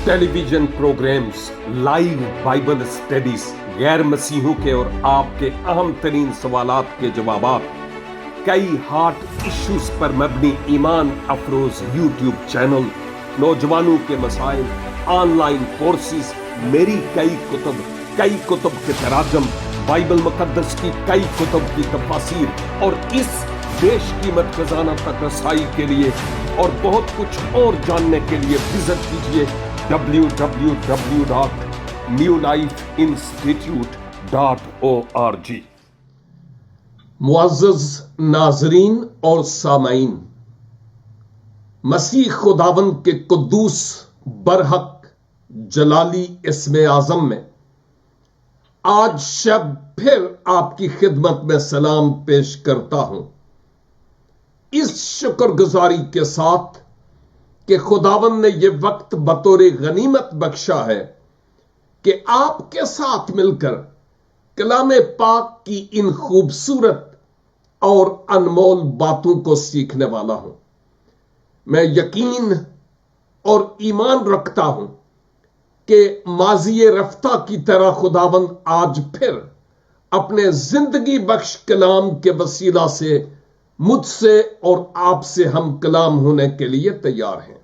Television programmes, live Bible studies, गैर मसीहों के और आपके अहम तरीन सवालात के जवाबात, कई हार्ट इश्यूज पर मबनी ईमान अफरोज यूट्यूब चैनल, नौजवानों के मसाइल, ऑनलाइन कोर्सेज, मेरी कई कुतुब के तराजम, बाइबल मुकद्दस की कई कुतुब की तफासीर और इस बेशकीमत खजाना तक रसाई के लिए और बहुत कुछ और जानने के लिए विजिट कीजिए www.newlifeinstitute.org। मुअज़्ज़ज़ नाज़रीन और सामाईन, मसीह खुदावन के कुद्दूस बरहक जलाली इस्मे आज़म में आज शब फिर आपकी खिदमत में सलाम पेश करता हूं, इस शुक्रगुजारी के साथ कि खुदावन ने यह वक्त बतौर गनीमत बख्शा है कि आपके साथ मिलकर कलाम पाक की इन खूबसूरत और अनमोल बातों को सीखने वाला हूं। मैं यकीन और ईमान रखता हूं कि माज़ी रफ्ता की तरह खुदावन आज फिर अपने जिंदगी बख्श कलाम के वसीला से मुझसे और आपसे हम कलाम होने के लिए तैयार हैं।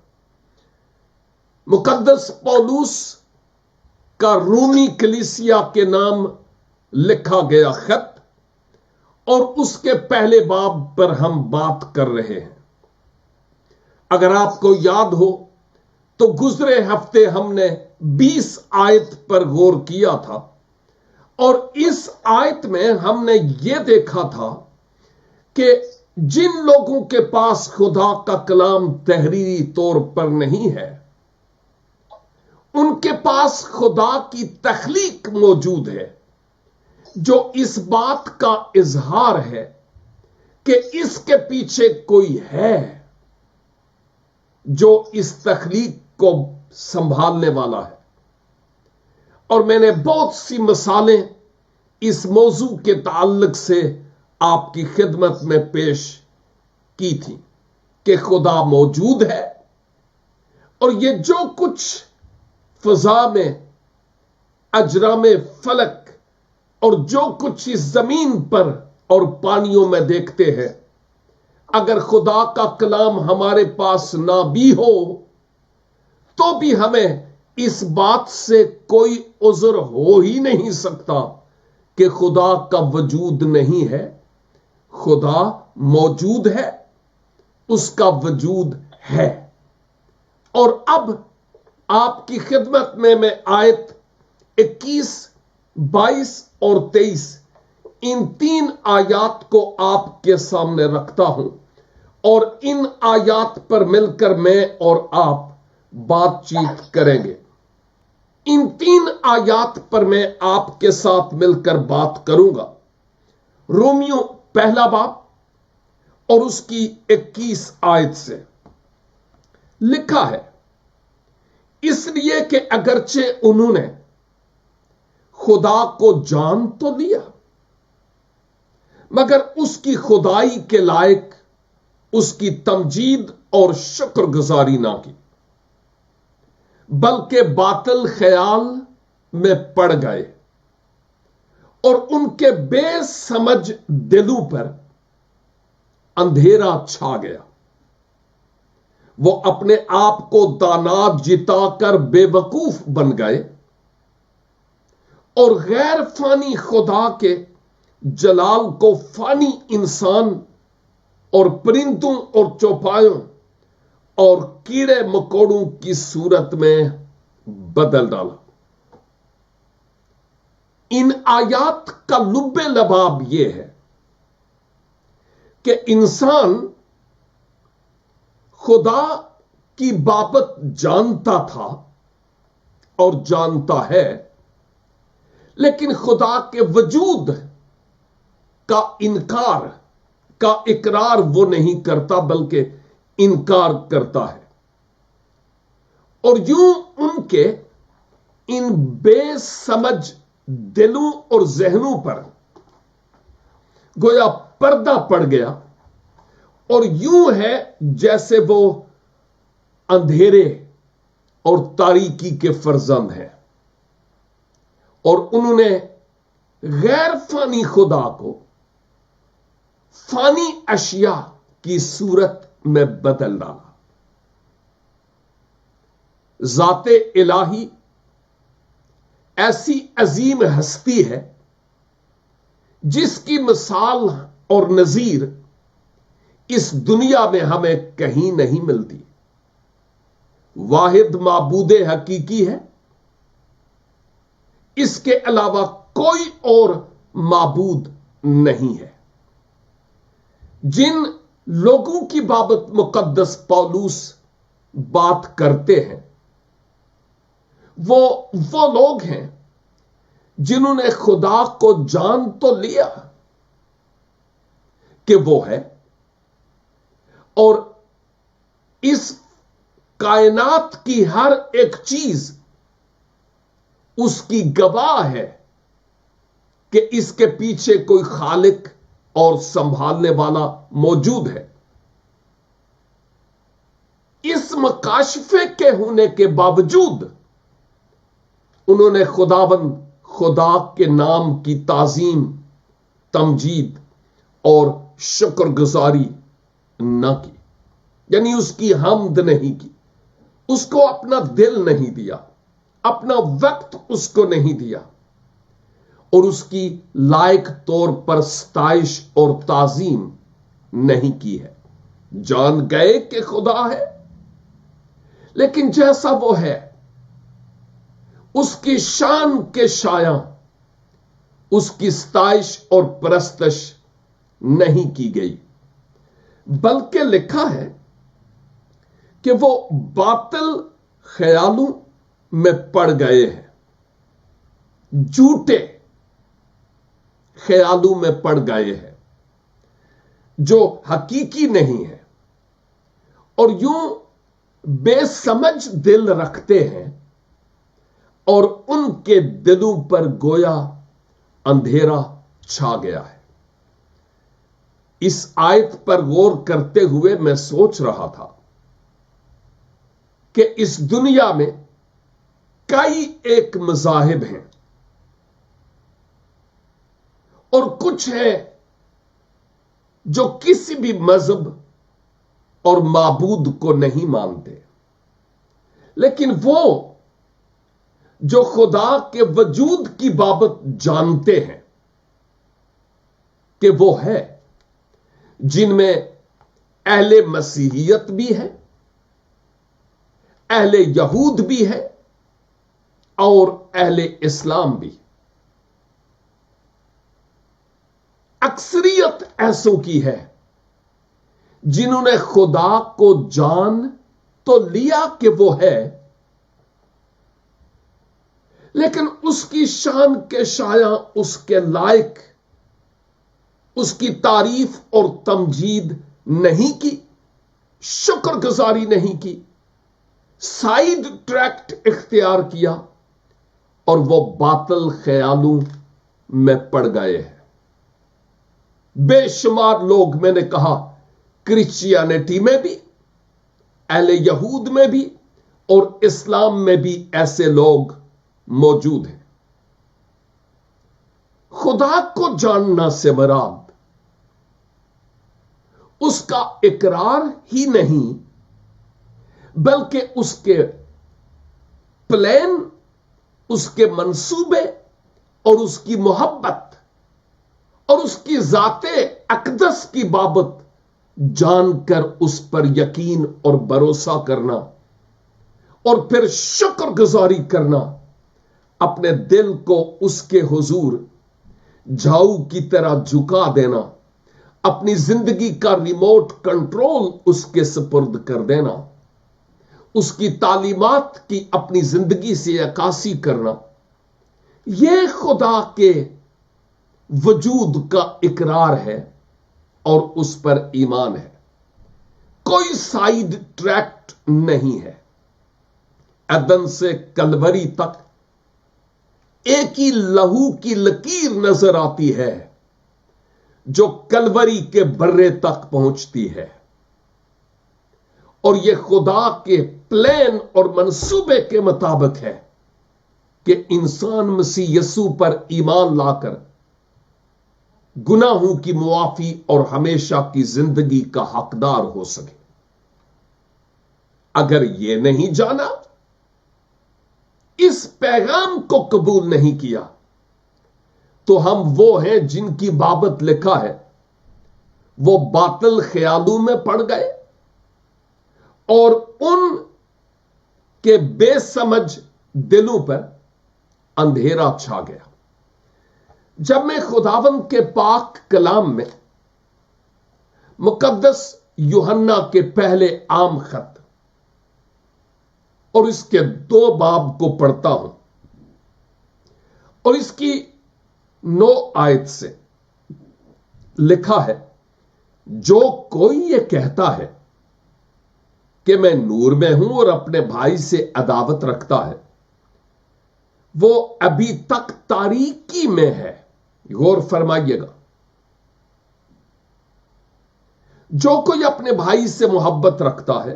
मुकद्दस पौलुस का रूमी कलीसिया के नाम लिखा गया खत और उसके पहले बाब पर हम बात कर रहे हैं। अगर आपको याद हो तो गुजरे हफ्ते हमने 20 आयत पर गौर किया था और इस आयत में हमने यह देखा था कि जिन लोगों के पास खुदा का कलाम तहरीरी तौर पर नहीं है, उनके पास खुदा की तख्लीक मौजूद है, जो इस बात का इजहार है कि इसके पीछे कोई है जो इस तख्लीक को संभालने वाला है। और मैंने बहुत सी मिसालें इस मौजू के ताल्लुक से आपकी खिदमत में पेश की थी कि खुदा मौजूद है और ये जो कुछ फजा में, अजराम फलक और जो कुछ इस जमीन पर और पानियों में देखते हैं, अगर खुदा का कलाम हमारे पास ना भी हो तो भी हमें इस बात से कोई उज़्र हो ही नहीं सकता कि खुदा का वजूद नहीं है। खुदा मौजूद है, उसका वजूद है। और अब आपकी खिदमत में मैं आयत 21, 22 और 23 इन 3 आयात को आपके सामने रखता हूं और इन आयात पर मिलकर मैं और आप बातचीत करेंगे। इन 3 आयात पर मैं आपके साथ मिलकर बात करूंगा। रोमियो पहला बाब और उसकी 21 आयत से लिखा है, इसलिए कि अगरचे उन्होंने खुदा को जान तो लिया मगर उसकी खुदाई के लायक उसकी तमजीद और शुक्रगुजारी ना की, बल्कि बातिल ख्याल में पड़ गए और उनके बेसमझ दिलों पर अंधेरा छा गया। वो अपने आप को दाना जिताकर बेवकूफ बन गए और गैर फानी खुदा के जलाल को फानी इंसान और परिंदों और चौपायों और कीड़े मकोड़ों की सूरत में बदल डाला। इन आयात का लुब्बे लबाब यह है कि इंसान खुदा की बाबत जानता था और जानता है, लेकिन खुदा के वजूद का इनकार का इकरार वो नहीं करता बल्कि इनकार करता है। और यूं उनके इन बेसमझ दिलों और जहनों पर गोया पर्दा पड़ गया और यूं है जैसे वो अंधेरे اور تاریکی کے فرزند ہیں، اور انہوں نے غیر فانی خدا کو فانی اشیاء کی صورت میں بدل ڈالا۔ ذات الہی ایسی عظیم ہستی ہے جس کی مثال اور نظیر اس دنیا میں ہمیں کہیں نہیں ملتی۔ واحد معبود حقیقی ہے، اس کے علاوہ کوئی اور معبود نہیں ہے۔ جن لوگوں کی بابت مقدس پولس بات کرتے ہیں وہ لوگ ہیں جنہوں نے خدا کو جان تو لیا کہ وہ ہے، اور اس کائنات کی ہر ایک چیز اس کی گواہ ہے کہ اس کے پیچھے کوئی خالق اور سنبھالنے والا موجود ہے۔ اس مکاشفے کے ہونے کے باوجود انہوں نے خدا کے نام کی تعظیم، تمجید اور شکر گزاری نہ کی، یعنی اس کی حمد نہیں کی، اس کو اپنا دل نہیں دیا، اپنا وقت اس کو نہیں دیا، اور اس کی لائق طور پر ستائش اور تعظیم نہیں کی ہے۔ جان گئے کہ خدا ہے، لیکن جیسا وہ ہے اس کی شان کے شایاں اس کی ستائش اور پرستش نہیں کی گئی، بلکہ لکھا ہے کہ وہ باطل خیالوں میں پڑ گئے ہیں، جھوٹے خیالوں میں پڑ گئے ہیں جو حقیقی نہیں ہے، اور یوں بے سمجھ دل رکھتے ہیں، اور ان کے دلوں پر گویا اندھیرا چھا گیا ہے۔ اس آیت پر غور کرتے ہوئے میں سوچ رہا تھا کہ اس دنیا میں کئی ایک مذاہب ہیں، اور کچھ ہیں جو کسی بھی مذہب اور معبود کو نہیں مانتے، لیکن وہ جو خدا کے وجود کی بابت جانتے ہیں کہ وہ ہے، جن میں اہل مسیحیت بھی ہے، اہل یہود بھی ہے، اور اہل اسلام بھی۔ اکثریت ایسوں کی ہے جنہوں نے خدا کو جان تو لیا کہ وہ ہے، لیکن اس کی شان کے شایاں اس کے لائق اس کی تعریف اور تمجید نہیں کی، شکر گزاری نہیں کی، سائیڈ ٹریکٹ اختیار کیا، اور وہ باطل خیالوں میں پڑ گئے ہیں۔ بے شمار لوگ، میں نے کہا کرسچینٹی میں بھی، اہل یہود میں بھی، اور اسلام میں بھی ایسے لوگ موجود ہیں۔ خدا کو جاننا سے مراد اس کا اقرار ہی نہیں، بلکہ اس کے پلان، اس کے منصوبے، اور اس کی محبت اور اس کی ذات اقدس کی بابت جان کر اس پر یقین اور بھروسہ کرنا، اور پھر شکر گزاری کرنا، اپنے دل کو اس کے حضور جھاؤ کی طرح جھکا دینا، اپنی زندگی کا ریموٹ کنٹرول اس کے سپرد کر دینا، اس کی تعلیمات کی اپنی زندگی سے عکاسی کرنا، یہ خدا کے وجود کا اقرار ہے اور اس پر ایمان ہے۔ کوئی سائیڈ ٹریکٹ نہیں ہے۔ عدن سے کلوری تک ایک ہی لہو کی لکیر نظر آتی ہے جو کلوری کے برے تک پہنچتی ہے، और यह खुदा के प्लान और मंसूबे के मुताबिक है कि इंसान मसीह यस्सु पर ईमान लाकर गुनाहों की मुआफी और हमेशा की जिंदगी का हकदार हो सके। अगर यह नहीं जाना, इस पैगाम को कबूल नहीं किया, तो हम वो हैं जिनकी बाबत लिखा है वो बातिल ख्यालों में पड़ गए और उन के बेसमझ दिलों पर अंधेरा छा गया। जब मैं खुदावंद के पाक कलाम में मुकद्दस यूहन्ना के पहले आम खत और इसके 2 बाब को पढ़ता हूं और इसकी 9 आयत से लिखा है, जो कोई ये कहता है कि मैं नूर में हूं और अपने भाई से अदावत रखता है, वो अभी तक तारीकी में है। गौर फरमाइएगा, जो कोई अपने भाई से मोहब्बत रखता है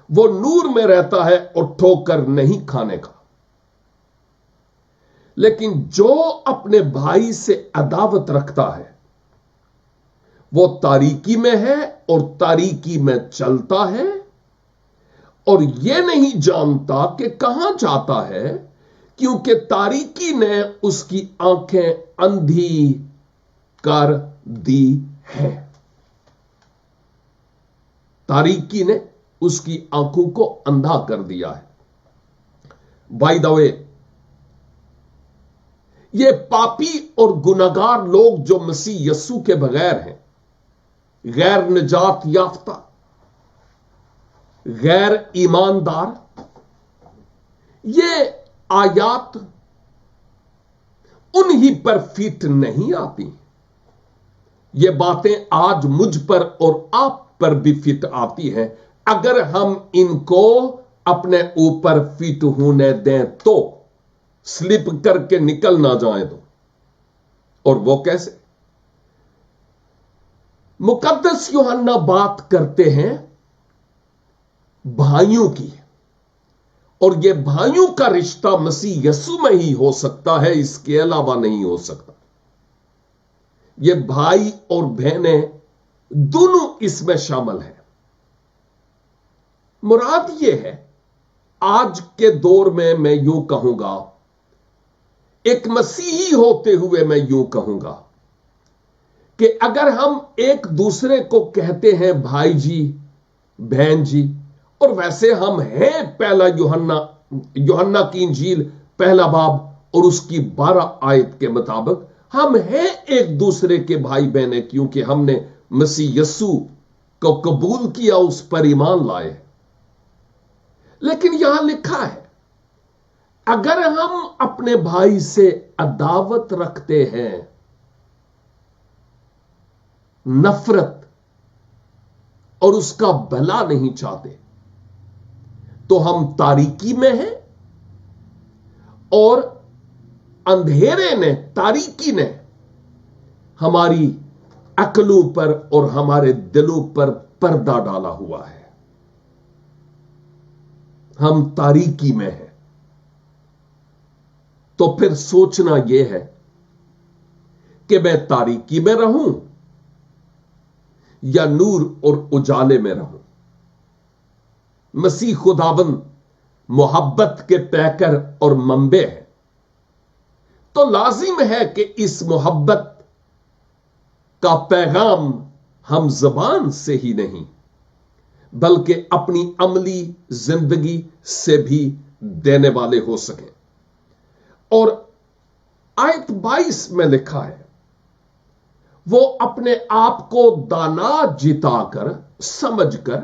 वो नूर में रहता है और ठोकर नहीं खाने का, लेकिन जो अपने भाई से अदावत रखता है वो तारीकी में है और तारीकी में चलता है और यह नहीं जानता कि कहां जाता है, क्योंकि तारीकी ने उसकी आंखें अंधी कर दी है। तारीकी ने उसकी आंखों को अंधा कर दिया है। बाय द वे, ये पापी और गुनाहगार लोग जो मसीह यस्सु के बगैर हैं, गैर निजात याफ्ता, गैर ईमानदार, ये आयात उन्हीं पर फिट नहीं आती। ये बातें आज मुझ पर और आप पर भी फिट आती हैं, अगर हम इनको अपने ऊपर फिट होने दें तो, स्लिप करके निकल ना जाए तो। और वो कैसे? मुकद्दस यूहन्ना बात करते हैं भाइयों की, और यह भाइयों का रिश्ता मसीह यस्सु में ही हो सकता है, इसके अलावा नहीं हो सकता। ये भाई और बहनें दोनों इसमें शामिल हैं। मुराद यह है, आज के दौर में मैं यूं कहूंगा, एक मसीही होते हुए मैं यूं कहूंगा कि अगर हम एक दूसरे को कहते हैं भाई जी, बहन जी, और वैसे हम हैं, पहला यूहन्ना की इंजील पहला बाब और उसकी 12 आयत के मुताबिक हम हैं एक दूसरे के भाई बहने, क्योंकि हमने मसीह यस्सु को कबूल किया, उस पर ईमान लाए। लेकिन यहां लिखा है, अगर हम अपने भाई से अदावत रखते हैं, नफरत और उसका भला नहीं चाहते, तो हम तारीकी में हैं और अंधेरे ने, तारीकी ने हमारी अक्लों पर और हमारे दिलों पर पर्दा डाला हुआ है। हम तारीकी में हैं। तो फिर सोचना यह है कि मैं तारीकी में रहूं या नूर और उजाले में रहूं। मसीह खुदाबंद मोहब्बत के पैकर और मंबे है, तो लाजिम है कि इस मोहब्बत का पैगाम हम जबान से ही नहीं बल्कि अपनी अमली जिंदगी से भी देने वाले हो सकें। और आयत 22 में लिखा है, वो अपने आप को दाना जिताकर समझकर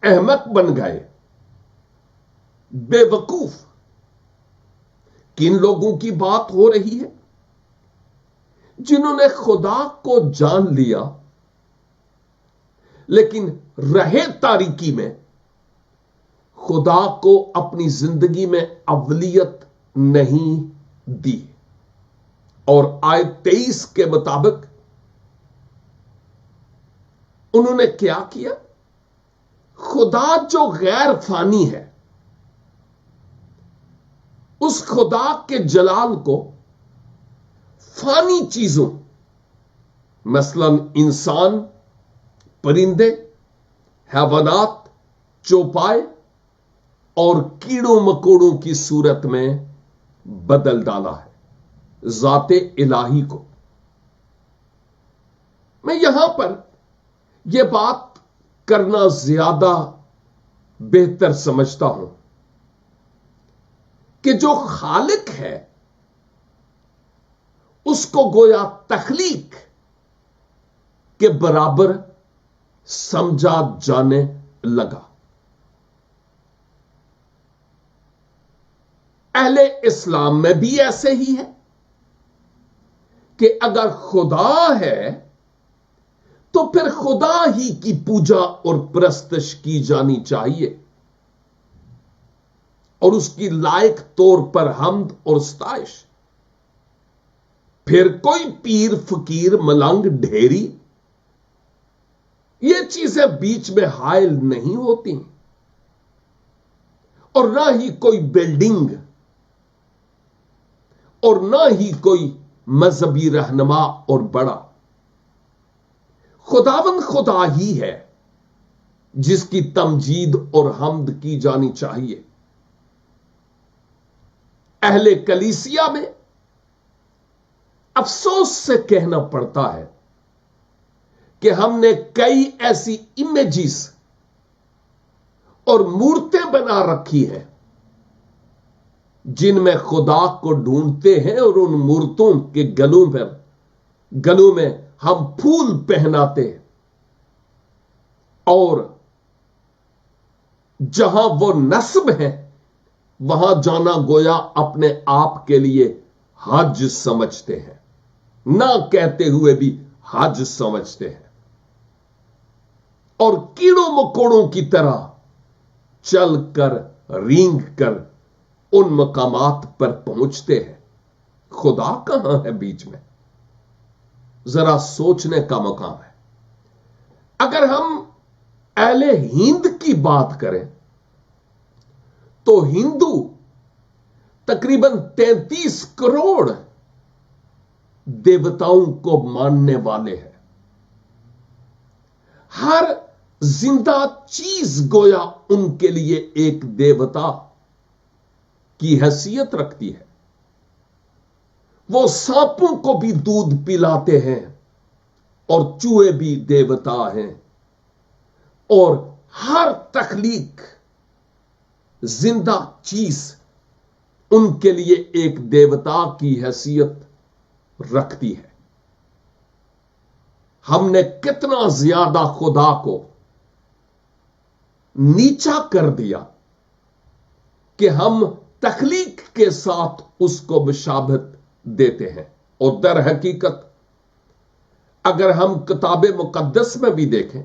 अहमक बन गए। बेवकूफ। किन लोगों की बात हो रही है? जिन्होंने खुदा को जान लिया लेकिन रहे तारीकी में, खुदा को अपनी जिंदगी में अवलियत नहीं दी। और आयत 23 के मुताबिक انہوں نے کیا کیا؟ خدا جو غیر فانی ہے، اس خدا کے جلال کو فانی چیزوں مثلا انسان، پرندے، حیوانات، چوپائے اور کیڑوں مکوڑوں کی صورت میں بدل ڈالا ہے، ذات الہی کو۔ میں یہاں پر یہ بات کرنا زیادہ بہتر سمجھتا ہوں کہ جو خالق ہے اس کو گویا تخلیق کے برابر سمجھا جانے لگا۔ اہل اسلام میں بھی ایسے ہی ہے کہ اگر خدا ہے تو پھر خدا ہی کی پوجا اور پرستش کی جانی چاہیے، اور اس کی لائق طور پر حمد اور ستائش۔ پھر کوئی پیر، فقیر، ملنگ، ڈھیری، یہ چیزیں بیچ میں حائل نہیں ہوتی، اور نہ ہی کوئی بلڈنگ، اور نہ ہی کوئی مذہبی رہنما اور بڑا۔ خداوند خدا ہی ہے جس کی تمجید اور حمد کی جانی چاہیے۔ اہل کلیسیا میں افسوس سے کہنا پڑتا ہے کہ ہم نے کئی ایسی امیجز اور مورتیں بنا رکھی ہیں جن میں خدا کو ڈھونڈتے ہیں، اور ان مورتوں کے گلوں میں ہم پھول پہناتے ہیں، اور جہاں وہ نصب ہے وہاں جانا گویا اپنے آپ کے لیے حج سمجھتے ہیں، نہ کہتے ہوئے بھی حج سمجھتے ہیں، اور کیڑوں مکوڑوں کی طرح چل کر، رینگ کر ان مقامات پر پہنچتے ہیں۔ خدا کہاں ہے بیچ میں؟ ذرا سوچنے کا مقام ہے۔ اگر ہم اہل ہند کی بات کریں تو ہندو تقریباً 33 کروڑ دیوتاؤں کو ماننے والے ہیں۔ ہر زندہ چیز گویا ان کے لیے ایک دیوتا کی حیثیت رکھتی ہے۔ وہ سانپوں کو بھی دودھ پلاتے ہیں، اور چوہے بھی دیوتا ہیں، اور ہر تخلیق زندہ چیز ان کے لیے ایک دیوتا کی حیثیت رکھتی ہے۔ ہم نے کتنا زیادہ خدا کو نیچا کر دیا کہ ہم تخلیق کے ساتھ اس کو مشابہت دیتے ہیں، اور در حقیقت اگر ہم کتاب مقدس میں بھی دیکھیں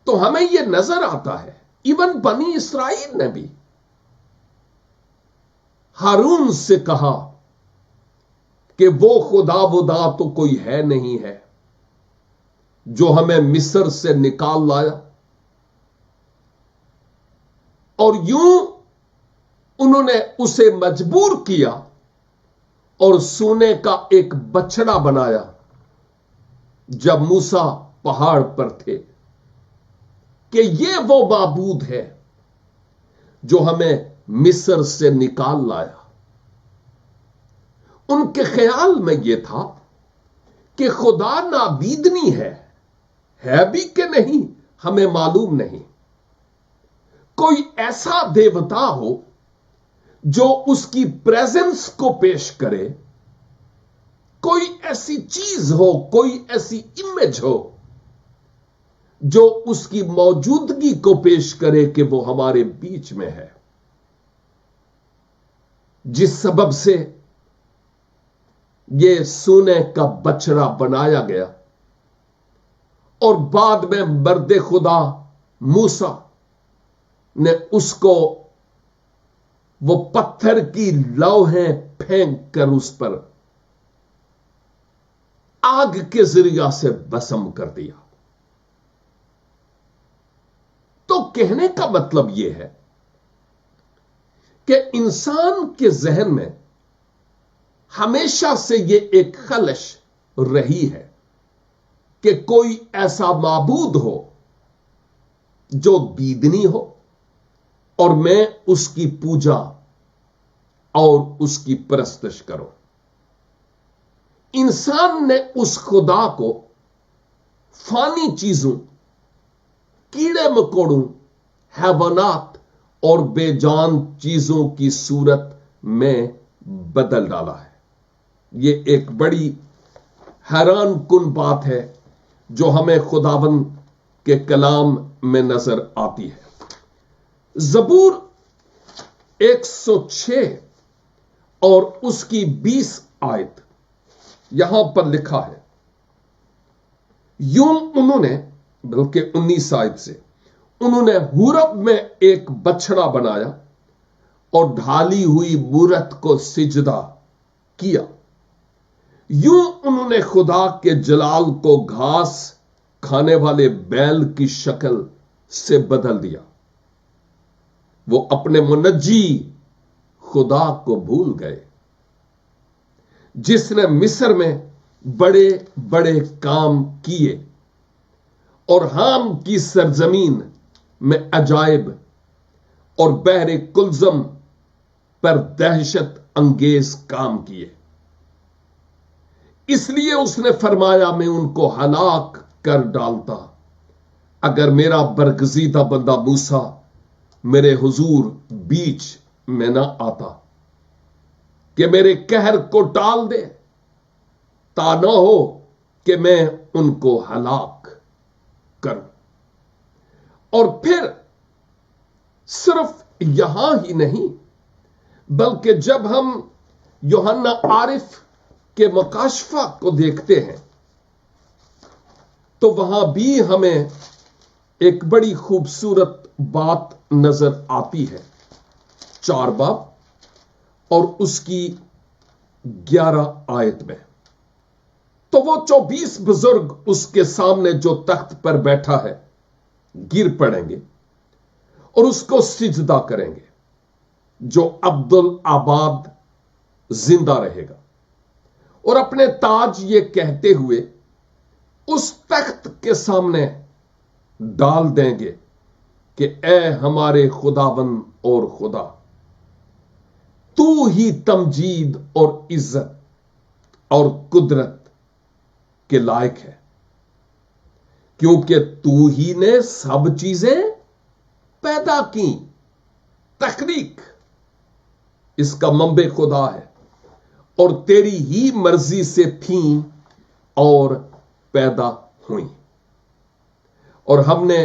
تو ہمیں یہ نظر آتا ہے، ایون بنی اسرائیل نے بھی ہارون سے کہا کہ وہ خدا ودا تو کوئی ہے نہیں ہے جو ہمیں مصر سے نکال لایا، اور یوں انہوں نے اسے مجبور کیا اور سونے کا ایک بچڑا بنایا جب موسیٰ پہاڑ پر تھے، کہ یہ وہ معبود ہے جو ہمیں مصر سے نکال لایا۔ ان کے خیال میں یہ تھا کہ خدا نابیدنی ہے بھی کہ نہیں ہمیں معلوم نہیں، کوئی ایسا دیوتا ہو جو اس کی پریزنس کو پیش کرے، کوئی ایسی چیز ہو، کوئی ایسی امیج ہو جو اس کی موجودگی کو پیش کرے کہ وہ ہمارے بیچ میں ہے، جس سبب سے یہ سونے کا بچڑا بنایا گیا، اور بعد میں مرد خدا موسیٰ نے اس کو وہ پتھر کی لوہیں پھینک کر اس پر آگ کے ذریعہ سے بسم کر دیا۔ तो कहने का मतलब यह है कि इंसान के जहन में हमेशा से यह एक खलश रही है कि कोई ऐसा माबूद हो जो दीदनी हो और मैं उसकी पूजा और उसकी परस्तिश करूं। इंसान ने उस खुदा को फानी चीजों, कीड़े मकोड़ों, हैवानात और बेजान चीजों की सूरत में बदल डाला है। यह एक बड़ी हैरान कुन बात है जो हमें खुदावंद के कलाम में नजर आती है। ज़बूर 106 और उसकी 20 आयत यहां पर लिखा है, यूं उन्होंने, बल्कि 19 आयत से, उन्होंने हुरब में एक बछड़ा बनाया और ढाली हुई मूरत को सिजदा किया। यूं उन्होंने खुदा के जलाल को घास खाने वाले बैल की शक्ल से बदल दिया। वो अपने मुनज्जी खुदा को भूल गए, जिसने मिस्र में बड़े बड़े काम किए और हाम की सरजमीन में अजायब और बहरे कुलजम पर दहशत अंगेज काम किए। इसलिए उसने फरमाया, मैं उनको हलाक कर डालता अगर मेरा बरगजीदा बंदा मूसा मेरे हुजूर बीच में ना आता, कि मेरे कहर को टाल दे, ता ना हो कि मैं उनको हलाक करूं। और फिर सिर्फ यहां ही नहीं, बल्कि जब हम यूहन्ना आरिफ के मकाशफा को देखते हैं तो वहां भी हमें एक बड़ी खूबसूरत बात नजर आती है। 4 बाब और उसकी 11 आयत में, तो वो 24 बुजुर्ग उसके सामने जो तख्त पर बैठा है गिर पड़ेंगे और उसको सिजदा करेंगे। जो अब्दुल आबाद जिंदा रहेगा और अपने ताज ये कहते हुए उस तख्त के सामने डाल देंगे कि ए हमारे खुदावंद और खुदा, तू ही तमजीद और इज्जत और कुदरत के लायक है, क्योंकि तू ही ने सब चीजें पैदा की। तखलीक इसका मंबे खुदा है और तेरी ही मर्जी से थी और पैदा हुई। और हमने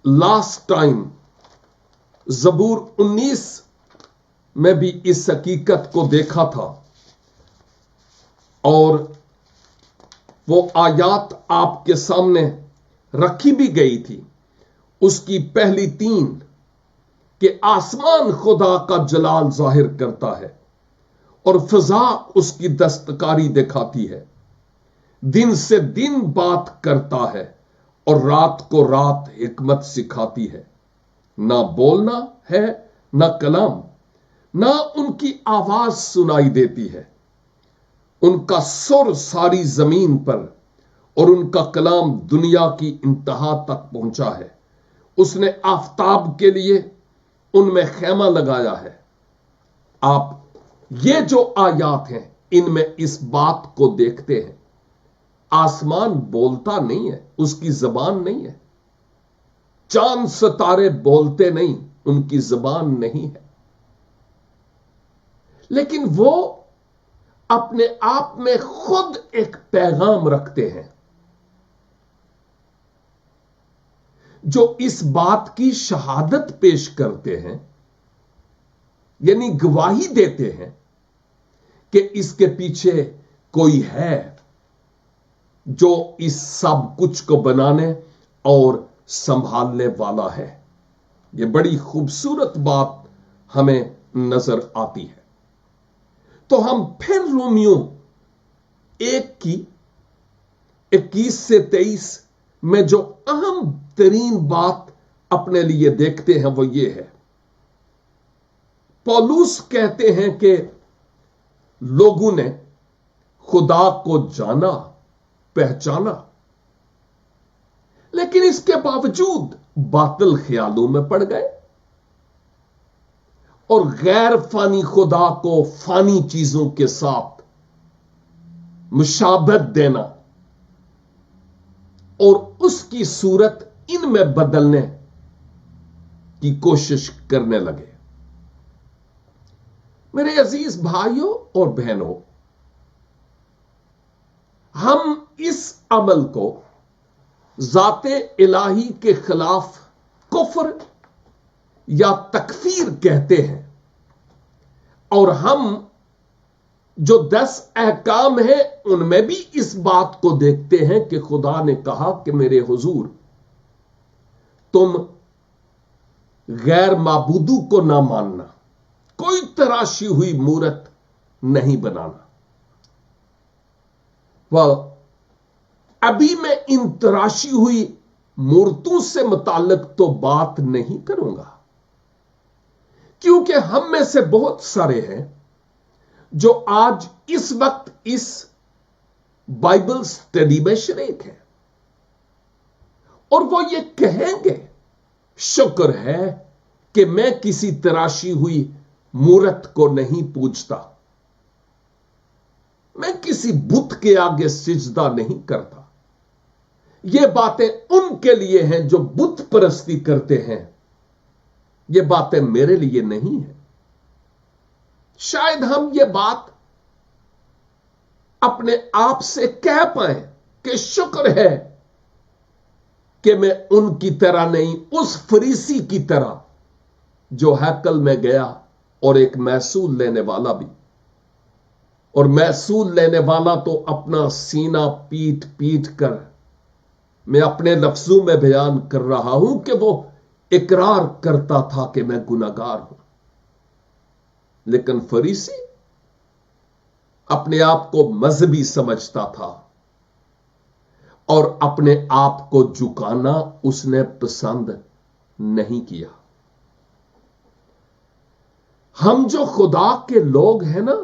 लास्ट टाइम ज़बूर 19 में भी इस हकीकत को देखा था और वो आयात आपके सामने रखी भी गई थी। उसकी पहली 3 कि आसमान खुदा का जलाल जाहिर करता है और फिजा उसकी दस्तकारी दिखाती है। दिन से दिन बात करता है और रात को रात हिकमत सिखाती है। ना बोलना है ना कलाम, ना उनकी आवाज सुनाई देती है। उनका सुर सारी जमीन पर और उनका कलाम दुनिया की इंतहा तक पहुंचा है। उसने आफताब के लिए उनमें खेमा लगाया है। आप ये जो आयात हैं इनमें इस बात को देखते हैं। आसमान बोलता नहीं है, उसकी जबान नहीं है। चांद सितारे बोलते नहीं, उनकी जबान नहीं है। लेकिन वो अपने आप में खुद एक पैगाम रखते हैं जो इस बात की शहादत पेश करते हैं, यानी गवाही देते हैं कि इसके पीछे कोई है जो इस सब कुछ को बनाने और संभालने वाला है। यह बड़ी खूबसूरत बात हमें नजर आती है। तो हम फिर रोमियो 1 की 21 से 23 में जो अहम तरीन बात अपने लिए देखते हैं वो ये है, पौलुस कहते हैं कि लोगों ने खुदा को जाना, पहचाना, लेकिन इसके बावजूद बातिल ख्यालों में पड़ गए और गैर फानी खुदा को फानी चीजों के साथ मुशाबहत देना और उसकी सूरत इनमें बदलने की कोशिश करने लगे। मेरे अजीज भाइयों और बहनों, हम इस अमल को ज़ाते इलाही के खिलाफ कुफ्र या तकफीर कहते हैं और हम जो 10 अहकाम हैं उनमें भी इस बात को देखते हैं कि खुदा ने कहा कि मेरे हुजूर तुम गैर माबूदों को ना मानना, कोई तराशी हुई मूरत नहीं बनाना। वह अभी मैं इन तराशी हुई मूर्तों से मुताल्लिक तो बात नहीं करूंगा, क्योंकि हम में से बहुत सारे हैं जो आज इस वक्त इस बाइबल स्टडी में शरीक हैं और वो ये कहेंगे, शुक्र है कि मैं किसी तराशी हुई मूरत को नहीं पूजता, मैं किसी बुत के आगे सिजदा नहीं करता। ये बातें उनके लिए हैं जो बुत परस्ती करते हैं, ये बातें मेरे लिए नहीं है। शायद हम ये बात अपने आप से कह पाए कि शुक्र है कि मैं उनकी तरह नहीं, उस फरीसी की तरह जो हैकल में गया और एक महसूल लेने वाला भी, और महसूल लेने वाला तो अपना सीना पीट पीट कर, मैं अपने लफ्जों में बयान कर रहा हूं कि वो इकरार करता था कि मैं गुनाहगार हूं। लेकिन फरीसी अपने आप को मजहबी समझता था और अपने आप को झुकाना उसने पसंद नहीं किया। हम जो खुदा के लोग हैं ना,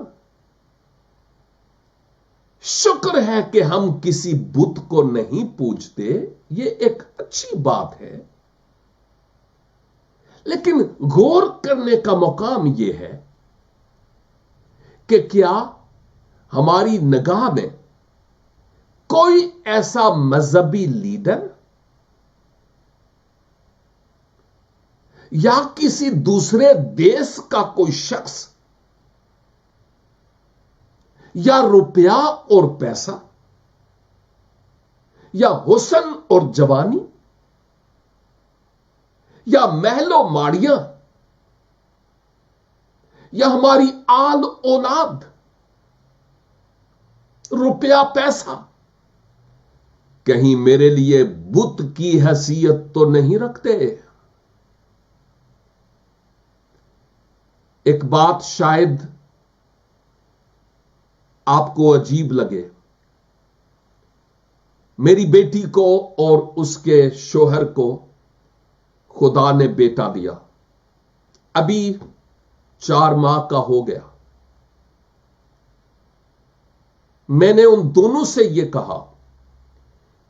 शुक्र है कि हम किसी बुत को नहीं पूजते, ये एक अच्छी बात है। लेकिन गौर करने का मुकाम यह है कि क्या हमारी निगाह में कोई ऐसा मजहबी लीडर या किसी दूसरे देश का कोई शख्स या रुपया और पैसा या हुस्न और जवानी या महलो माड़ियां या हमारी आल औलाद, रुपया पैसा कहीं मेरे लिए बुत की हैसियत तो नहीं रखते। एक बात शायद आपको अजीब लगे, मेरी बेटी को और उसके शोहर को खुदा ने बेटा दिया, अभी 4 माह का हो गया। मैंने उन दोनों से यह कहा,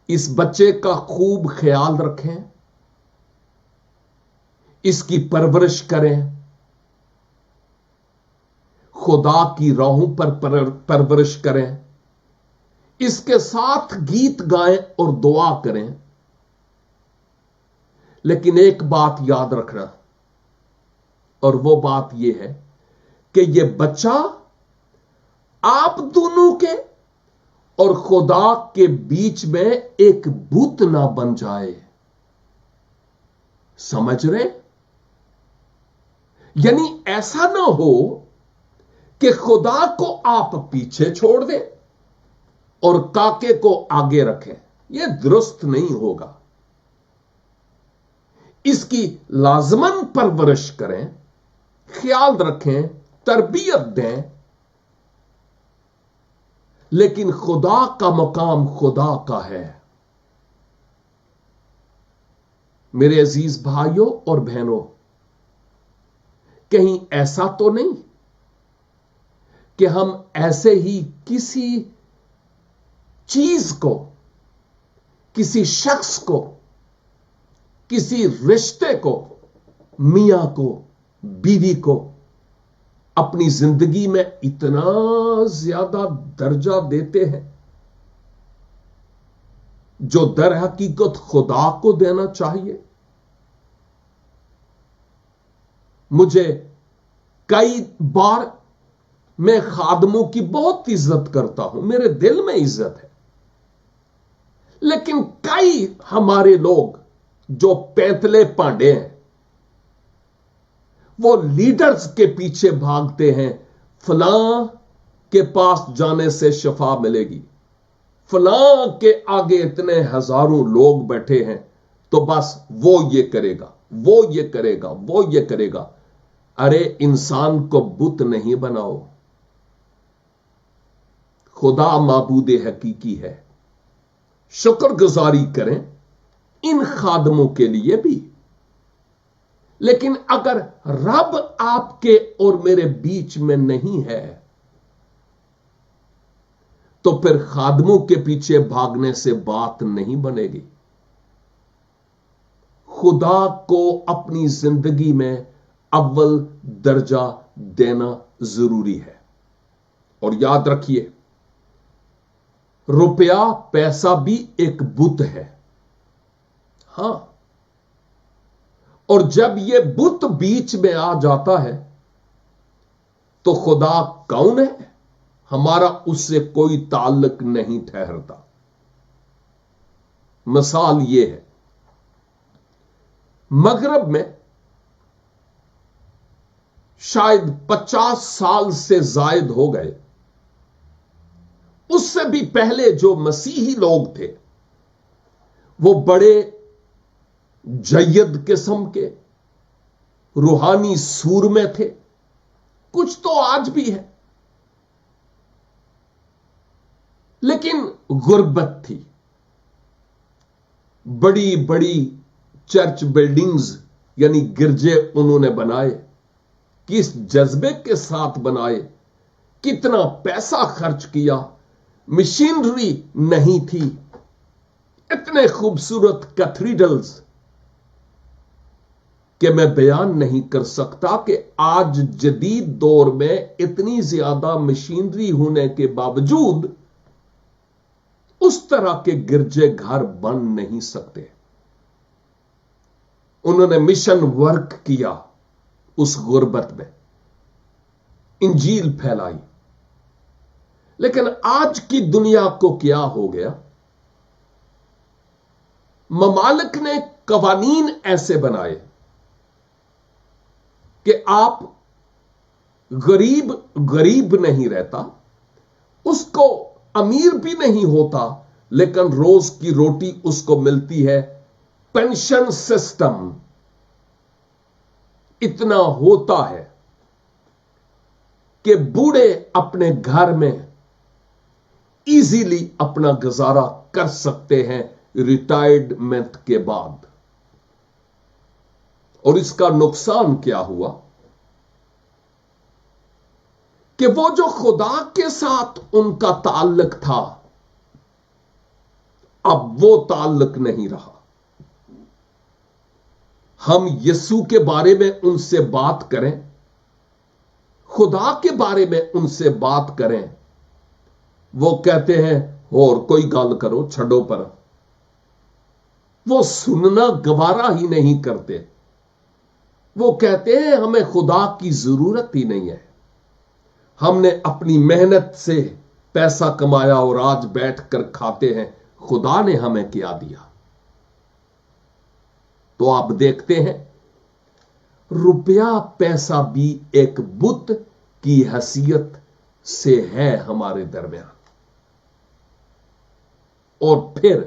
इस बच्चे का खूब ख्याल रखें, इसकी परवरिश करें, खुदा की राहों पर परवरिश करें, इसके साथ गीत गाएं और दुआ करें। लेकिन एक बात याद रखना, और वो बात यह है कि यह बच्चा आप दोनों के और खुदा के बीच में एक बुत ना बन जाए। समझ रहे? यानी ऐसा ना हो कि खुदा को आप पीछे छोड़ दें और काके को आगे रखें, यह दुरुस्त नहीं होगा। इसकी लाजमन परवरिश करें, ख्याल रखें, तरबियत दें, लेकिन खुदा का मकाम खुदा का है। मेरे अजीज भाइयों और बहनों, कहीं ऐसा तो नहीं कि हम ऐसे ही किसी चीज को, किसी शख्स को, किसी रिश्ते को, मियां को, बीवी को अपनी जिंदगी में इतना ज्यादा दर्जा देते हैं जो दर हकीकत खुदा को देना चाहिए। मुझे कई बार, मैं खादमों की बहुत इज्जत करता हूं, मेरे दिल में इज्जत है, लेकिन कई हमारे लोग जो पैतले पांडे हैं, वो लीडर्स के पीछे भागते हैं। फलां के पास जाने से शफा मिलेगी, फलां के आगे इतने हजारों लोग बैठे हैं तो बस वो ये करेगा, वो ये करेगा, वो ये करेगा। अरे इंसान को बुत नहीं बनाओ, खुदा माबूद हकीकी है। शुक्रगुजारी करें इन खादमों के लिए भी, लेकिन अगर रब आपके और मेरे बीच में नहीं है तो फिर खादमों के पीछे भागने से बात नहीं बनेगी। खुदा को अपनी जिंदगी में अव्वल दर्जा देना जरूरी है। और याद रखिए, रुपया पैसा भी एक बुत है। हां, और जब यह बुत बीच में आ जाता है तो खुदा कौन है, हमारा उससे कोई ताल्लुक नहीं ठहरता। मिसाल यह है, मगरब में शायद 50 साल से जायद हो गए, उससे भी पहले जो मसीही लोग थे वो बड़े जय्यद किस्म के रूहानी सूर में थे। कुछ तो आज भी है, लेकिन गुर्बत थी। बड़ी बड़ी चर्च बिल्डिंग्स यानी गिरजे उन्होंने बनाए, किस जज्बे के साथ बनाए, कितना पैसा खर्च किया। मशीनरी नहीं थी, इतने खूबसूरत कैथेड्रल्स कि मैं बयान नहीं कर सकता कि आज जदीद दौर में इतनी ज्यादा मशीनरी होने के बावजूद उस तरह के गिरजे घर बन नहीं सकते। उन्होंने मिशन वर्क किया, उस गुर्बत में इंजील फैलाई। लेकिन आज की दुनिया को क्या हो गया, ममालिक ने कवानीन ऐसे बनाए कि आप गरीब गरीब नहीं रहता, उसको अमीर भी नहीं होता, लेकिन रोज की रोटी उसको मिलती है। पेंशन सिस्टम इतना होता है कि बूढ़े अपने घर में इजीली अपना गुजारा कर सकते हैं रिटायरमेंट के बाद। और इसका नुकसान क्या हुआ कि वो जो खुदा के साथ उनका ताल्लुक था, अब वो ताल्लुक नहीं रहा। हम यीशु के बारे में उनसे बात करें, खुदा के बारे में उनसे बात करें, वो कहते हैं और कोई गल करो, छड़ो पर। वो सुनना गवारा ही नहीं करते। वो कहते हैं हमें खुदा की जरूरत ही नहीं है, हमने अपनी मेहनत से पैसा कमाया और आज बैठकर खाते हैं, खुदा ने हमें क्या दिया। तो आप देखते हैं रुपया पैसा भी एक बुत की हैसियत से है हमारे दरमियान। और फिर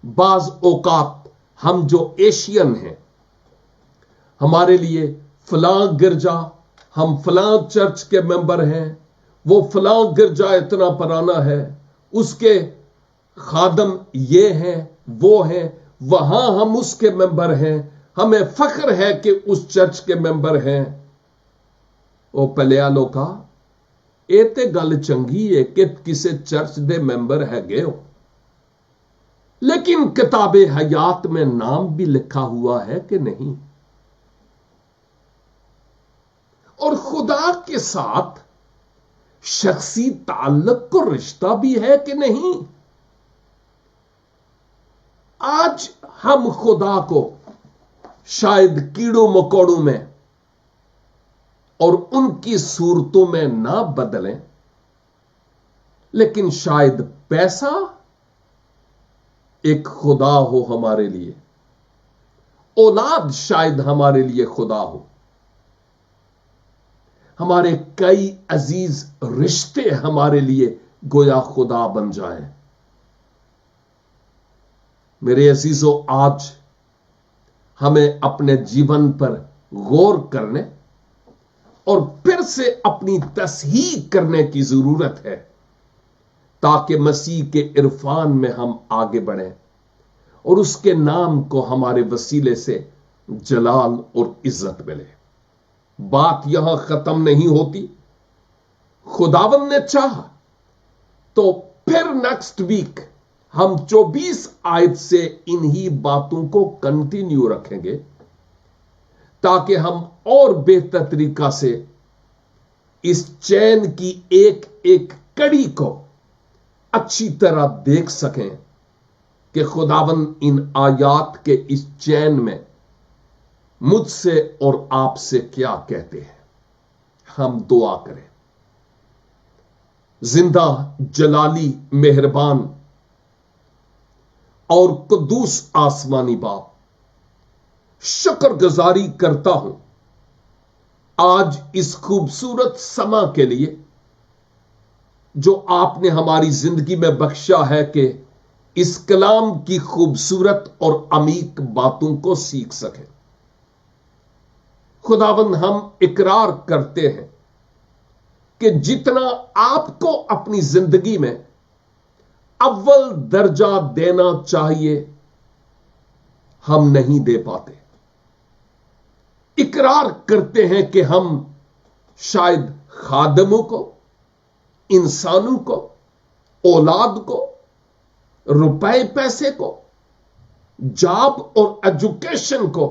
बाज औकात हम जो एशियन हैं, हमारे लिए फलां गिरजा, हम फलां चर्च के मेंबर हैं, वो फलां गिरजा इतना पुराना है, उसके खादम ये हैं, वो हैं, वहां हम उसके मेंबर हैं, हमें फख्र है कि उस चर्च के मेंबर हैं। ਉਹ ਭਲਿਆ ਲੋਕਾ, ਇਹ ਤੇ ਗੱਲ ਚੰਗੀ ਹੈ ਕਿ ਕਿਸੇ ਚਰਚ ਦੇ ਮੈਂਬਰ ਹੈਗੇ ਹੋ, लेकिन किताब हयात में नाम भी लिखा हुआ है कि नहीं? और खुदा के साथ शख्सी ताल्लुक को रिश्ता भी है कि नहीं? आज हम खुदा को शायद कीड़ों मकोड़ों में और उनकी सूरतों में ना बदलें, लेकिन शायद पैसा एक खुदा हो हमारे लिए, औलाद शायद हमारे लिए खुदा हो, हमारे कई अजीज रिश्ते हमारे लिए गोया खुदा बन जाएं। मेरे अजीजों, आज हमें अपने जीवन पर गौर करने और फिर से अपनी तस्हीह करने की जरूरत है, ताकि मसीह के इरफान में हम आगे बढ़ें और उसके नाम को हमारे वसीले से जलाल और इज्जत मिले। बात यहां खत्म नहीं होती। खुदावंद ने चाहा तो फिर नेक्स्ट वीक हम 24 आयत से इन्हीं बातों को कंटिन्यू रखेंगे, ताकि हम और बेहतर तरीका से इस चैन की एक एक कड़ी को अच्छी तरह देख सकें कि खुदावंद इन आयात के इस चैन में मुझसे और आपसे क्या कहते हैं। हम दुआ करें। जिंदा, जलाली, मेहरबान और कुद्दूस आसमानी बाप, शुक्रगुजारी करता हूं आज इस खूबसूरत समा के लिए जो आपने हमारी जिंदगी में बख्शा है कि इस कलाम की खूबसूरत और अमीक बातों को सीख सकें। खुदावंद, हम इकरार करते हैं कि जितना आपको अपनी जिंदगी में अव्वल दर्जा देना चाहिए, हम नहीं दे पाते। इकरार करते हैं कि हम शायद खादमों को, इंसानों को, औलाद को, रुपए पैसे को, जॉब और एजुकेशन को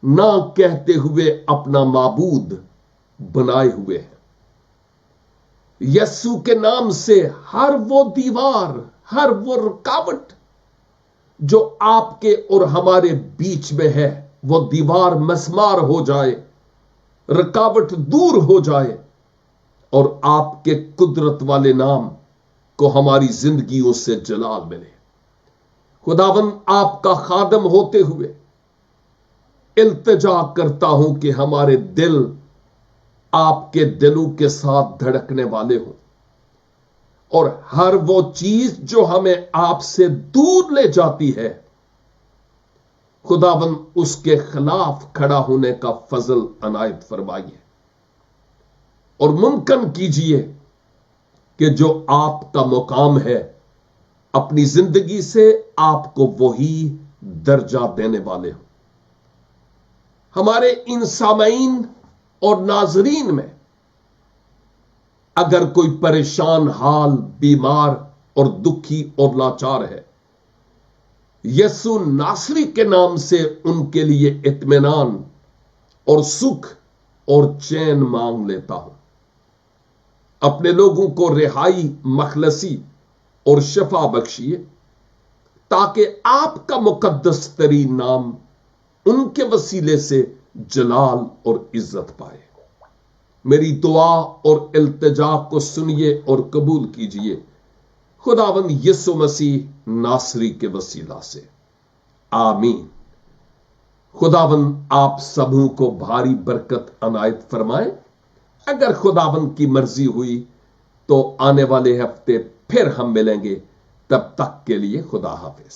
ना कहते हुए अपना माबूद बनाए हुए हैं। यस्सु के नाम से हर वो दीवार, हर वो रुकावट जो आपके और हमारे बीच में है, वो दीवार मस्मार हो जाए, रुकावट दूर हो जाए और आपके कुदरत वाले नाम को हमारी जिंदगियों से जलाल मिले। खुदावंद, आपका खादम होते हुए इल्तिजा करता हूं कि हमारे दिल आपके दिलों के साथ धड़कने वाले हों और हर वो चीज जो हमें आपसे दूर ले जाती है, खुदावंद, उसके खिलाफ खड़ा होने का फजल अनायत फरमाइए और मुमकिन कीजिए कि जो आपका मुकाम है अपनी जिंदगी से आपको वही दर्जा देने वाले हो। हमारे इन सामईन और नाजरीन में अगर कोई परेशान हाल, बीमार और दुखी और लाचार है, यस्सु नासरी के नाम से उनके लिए इत्मीनान और सुख और चैन मांग लेता हूं। अपने लोगों को रिहाई, मखलसी और शफा बख्शिए, ताकि आपका मुकद्दस तरीन नाम उनके वसीले से जलाल और इज्जत पाए। मेरी दुआ और इल्तिजा को सुनिए और कबूल कीजिए, खुदावंद यीशु मसीह नासरी के वसीला से, आमीन। खुदावंद आप सबों को भारी बरकत अनायत फरमाए। अगर खुदावंद की मर्जी हुई तो आने वाले हफ्ते फिर हम मिलेंगे। तब तक के लिए खुदा हाफिज।